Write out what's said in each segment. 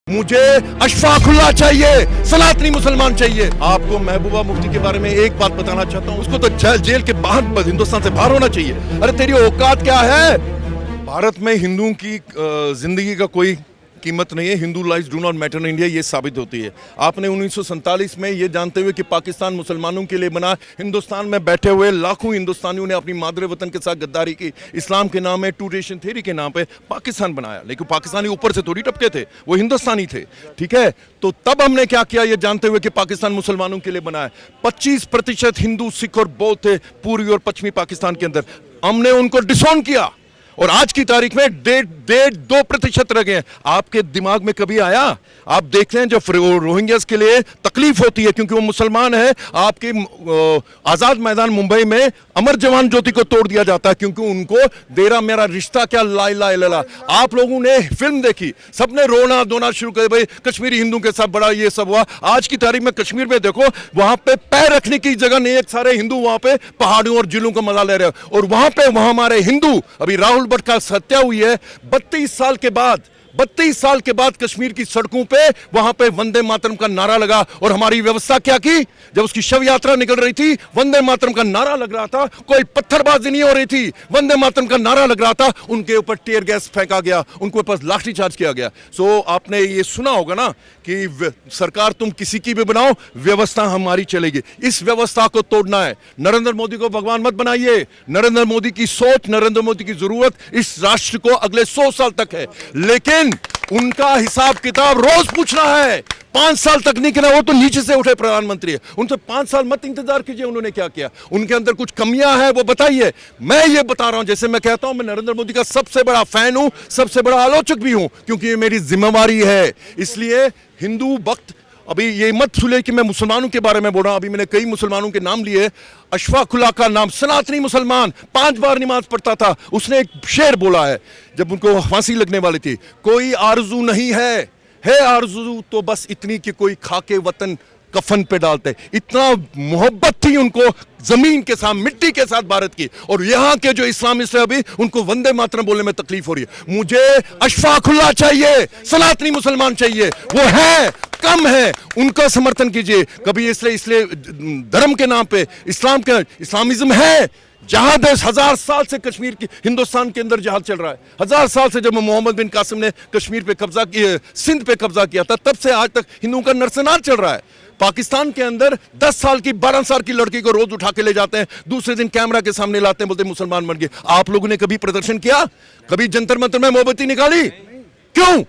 मुझे अशफाकुल्लाह चाहिए, सनातनी मुसलमान चाहिए। आपको महबूबा मुफ्ती के बारे में एक बात बताना चाहता हूँ, उसको तो जेल के बाहर, हिंदुस्तान से बाहर होना चाहिए। अरे तेरी औकात क्या है? भारत में हिंदुओं की जिंदगी का कोई कीमत नहीं है। Hindu lives do not matter in India, ये साबित होती है। आपने 1947 में ये जानते हुए कि पाकिस्तान मुसलमानों के लिए बना, हिंदुस्तान में बैठे हुए लाखों हिंदुस्तानियों ने अपनी मादरे वतन के साथ गद्दारी की। इस्लाम के नाम में, टू नेशन थ्योरी के नाम पे पाकिस्तान बनाया, लेकिन पाकिस्तानी ऊपर से थोड़ी टपके थे, वो हिंदुस्तानी थे। ठीक है, तो तब हमने क्या किया ये जानते हुए कि पाकिस्तान मुसलमानों के लिए बना है। 25% हिंदू, सिख और बौद्ध थे पूर्वी और पश्चिमी पाकिस्तान के अंदर। हमने उनको डिसोन किया और आज की तारीख में 1.5-2% रह गए हैं। आपके दिमाग में कभी आया? आप देखते हैं जब रोहिंग्यास के लिए तकलीफ होती है क्योंकि वो मुसलमान है, आपके आजाद मैदान मुंबई में अमर जवान ज्योति को तोड़ दिया जाता है क्योंकि उनको देरा मेरा रिश्ता क्या ला इला इला। आप लोगों ने फिल्म देखी, सबने रोना धोना शुरू कर, भाई कश्मीरी हिंदू के साथ बड़ा ये सब हुआ। आज की तारीख में कश्मीर में देखो, वहां पे पैर रखने की जगह नहीं, एक सारे हिंदू वहां पे पहाड़ियों और जिलों का मजा ले रहे हैं। और वहां पे हमारे हिंदू, अभी राहुल भट्ट का हत्या हुई है 32 साल के बाद कश्मीर की सड़कों पे वहां पे वंदे मातरम का नारा लगा। और हमारी व्यवस्था क्या की? जब उसकी शव यात्रा निकल रही थी, वंदे मातरम का नारा लग रहा था, कोई पत्थरबाजी नहीं हो रही थी, वंदे मातरम का नारा लग रहा था। उनके ऊपर टीयर गैस फेंका गया, उनके ऊपर लाठीचार्ज किया गया। सो आपने ये सुना होगा ना कि सरकार तुम किसी की भी बनाओ, व्यवस्था हमारी चलेगी। इस व्यवस्था को तोड़ना है। नरेंद्र मोदी को भगवान मत बनाइए। नरेंद्र मोदी की सोच, नरेंद्र मोदी की जरूरत इस राष्ट्र को अगले 100 साल तक है, लेकिन उनका हिसाब किताब रोज पूछना है। 5 साल तक नहीं किया, वो तो नीचे से उठे प्रधानमंत्री है, उनसे 5 साल मत इंतजार कीजिए उन्होंने क्या किया। उनके अंदर कुछ कमियां हैं वो बताइए। मैं ये बता रहा हूं, जैसे मैं कहता हूं मैं नरेंद्र मोदी का सबसे बड़ा फैन हूं, सबसे बड़ा आलोचक भी हूं, क्योंकि ये मेरी जिम्मेवारी है। इसलिए हिंदू वक्त, अभी ये मत सुने कि मैं मुसलमानों के बारे में बोल रहा हूं। अभी मैंने कई मुसलमानों के नाम लिए। अशफाकुल्लाह का नाम, सनातनी मुसलमान, 5 बार नमाज पढ़ता था। उसने एक शेर बोला है जब उनको फांसी लगने वाली थी, कोई आरजू नहीं है आरजू तो बस इतनी कि कोई खाके वतन कफन पे डालते। इतना मोहब्बत थी उनको जमीन के साथ, मिट्टी के साथ भारत की। और यहां के जो इस्लामिस्ट है अभी, उनको वंदे मातरम बोलने में तकलीफ हो रही है। मुझे अशफाकुल्लाह चाहिए, सनातनी मुसलमान चाहिए, वो है कम है, उनका समर्थन कीजिए। कभी इसलिए धर्म के नाम पे इस्लामिज्म है। जहाद 1000 साल से कश्मीर की, हिंदुस्तान के अंदर जहाद चल रहा है। 1000 साल से जब मोहम्मद बिन कासिम ने कश्मीर पे कब्जा किया, सिंध पे कब्जा किया था, तब से आज तक हिंदुओं का नरसंहार चल रहा है। पाकिस्तान के अंदर 10 साल की, 12 साल की लड़की को रोज उठा के ले जाते हैं, दूसरे दिन कैमरा के सामने लाते हैं, बोलते मुसलमान बन गए। आप लोगों ने कभी प्रदर्शन किया? कभी जंतर मंतर में मोमबत्ती निकाली? क्यों?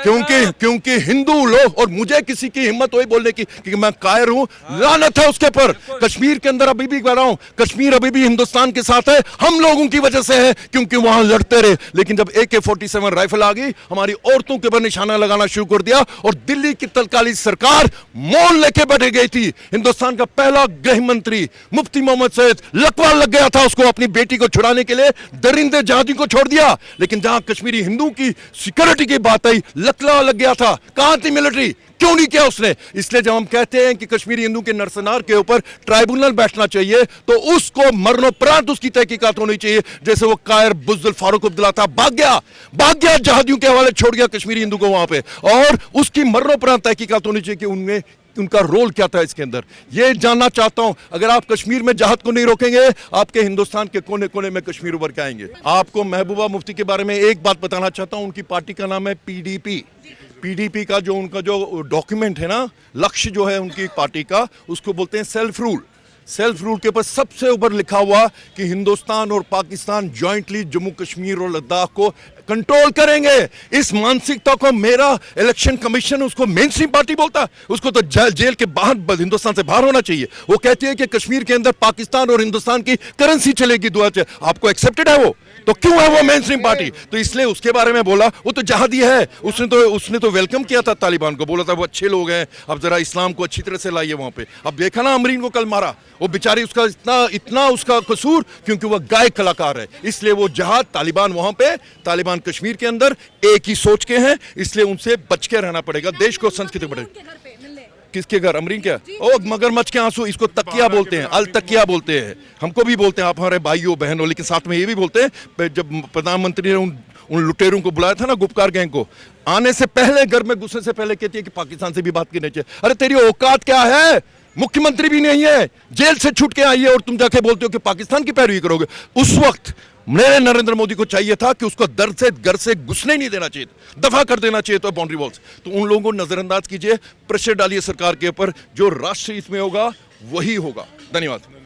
क्योंकि हिंदू लोग, और मुझे किसी की हिम्मत हुई बोलने की कि मैं कायर हूं, लानत है उसके पर। कश्मीर के अंदर अभी भी कह रहा हूं, कश्मीर अभी भी हिंदुस्तान के साथ है, हम लोगों की वजह से है, क्योंकि वहां लड़ते रहे। लेकिन जब AK-47 राइफल आ गई, हमारी औरतों के ऊपर निशाना लगाना शुरू कर दिया और दिल्ली की तत्कालीन सरकार मौन लेके बैठ गई थी। हिंदुस्तान का पहला गृह मंत्री मुफ्ती मोहम्मद सैयद, लकवा लग गया था उसको अपनी बेटी को छुड़ाने के लिए, दरिंदे जहादी को छोड़ दिया। लेकिन जहां कश्मीरी हिंदू की सिक्योरिटी की बात आई, लकवा लग गया था। कहां थी मिलिट्री? क्यों नहीं किया उसने? इसलिए जब हम कहते हैं कि कश्मीरी हिंदू के नरसंहार के ऊपर ट्राइब्यूनल बैठना चाहिए, तो उसको मरणोपरांत उसकी तहकीकात होनी चाहिए। जैसे वो कायर बुज़दिल फारूक अब्दुल्ला था, भाग गया जहादियों के हवाले छोड़ गया कश्मीरी हिंदू को वहां पे, और उसकी मरणोपरांत तहकीकात होनी चाहिए कि उनमें उनका रोल क्या था इसके अंदर। ये जानना चाहता हूं। अगर आप कश्मीर में जहाद को नहीं रोकेंगे, आपके हिंदुस्तान के कोने कोने में कश्मीर उभर के आएंगे। आपको महबूबा मुफ्ती के बारे में एक बात बताना चाहता हूं। उनकी पार्टी का नाम है PDP का जो उनका जो डॉक्यूमेंट है ना, लक्ष्य जो है उनकी पार्टी का, उसको बोलते हैं सेल्फ रूल के ऊपर सबसे ऊपर लिखा हुआ कि हिंदुस्तान और पाकिस्तान जॉइंटली जम्मू कश्मीर और लद्दाख को कंट्रोल करेंगे। इस मानसिकता को मेरा इलेक्शन कमीशन उसको मेन स्ट्रीम पार्टी बोलता है, उसको तो जेल के बाहर, हिंदुस्तान से बाहर होना चाहिए। वो कहती है कि कश्मीर के अंदर पाकिस्तान और हिंदुस्तान की करेंसी चलेगी, दुआ से। आपको एक्सेप्टेड है वो? तो क्यों है वो मेन स्ट्रीम पार्टी? तो इसलिए उसके बारे में बोला, वो तो जहादी है। उसने तो वेलकम किया था तालिबान को, बोला था वो अच्छे लोग हैं, अब जरा इस्लाम को अच्छी तरह से लाइए वहां पे। अब देखा ना अमरीन को कल मारा, वो बेचारी, उसका इतना उसका कसूर क्योंकि वह गायक कलाकार है। इसलिए वो जहाद, तालिबान वहां पे, तालिबान कश्मीर के अंदर एक ही सोच के हैं, इसलिए उनसे बच के रहना पड़ेगा। देश को संस्कृति पड़ेगी। किसके घर? अमरीन क्या? ओ मगरमच्छ के आंसू, इसको तकिया बोलते हैं, अल तकिया बोलते हैं। हमको भी बोलते हैं आप हमारे भाइयों बहनों, लेकिन साथ में ये भी बोलते हैं जब प्रधानमंत्री ने उन लुटेरों को बुलाया था ना, गुपकार गैंग को, आने से पहले, घर में घुसने से पहले कहती है कि पाकिस्तान से भी बात करनी चाहिए। अरे तेरी औकात क्या है? मुख्यमंत्री भी नहीं है, जेल से छूट के आई है और तुम जाके बोलते हो कि पाकिस्तान की पैरवी करोगे। उस वक्त मेरे नरेंद्र मोदी को चाहिए था कि उसको दर से घर से घुसने नहीं देना चाहिए, दफा कर देना चाहिए तो बाउंड्री वॉल्स। तो उन लोगों को नजरअंदाज कीजिए, प्रेशर डालिए सरकार के ऊपर, जो राष्ट्रीय हित में होगा वही होगा। धन्यवाद।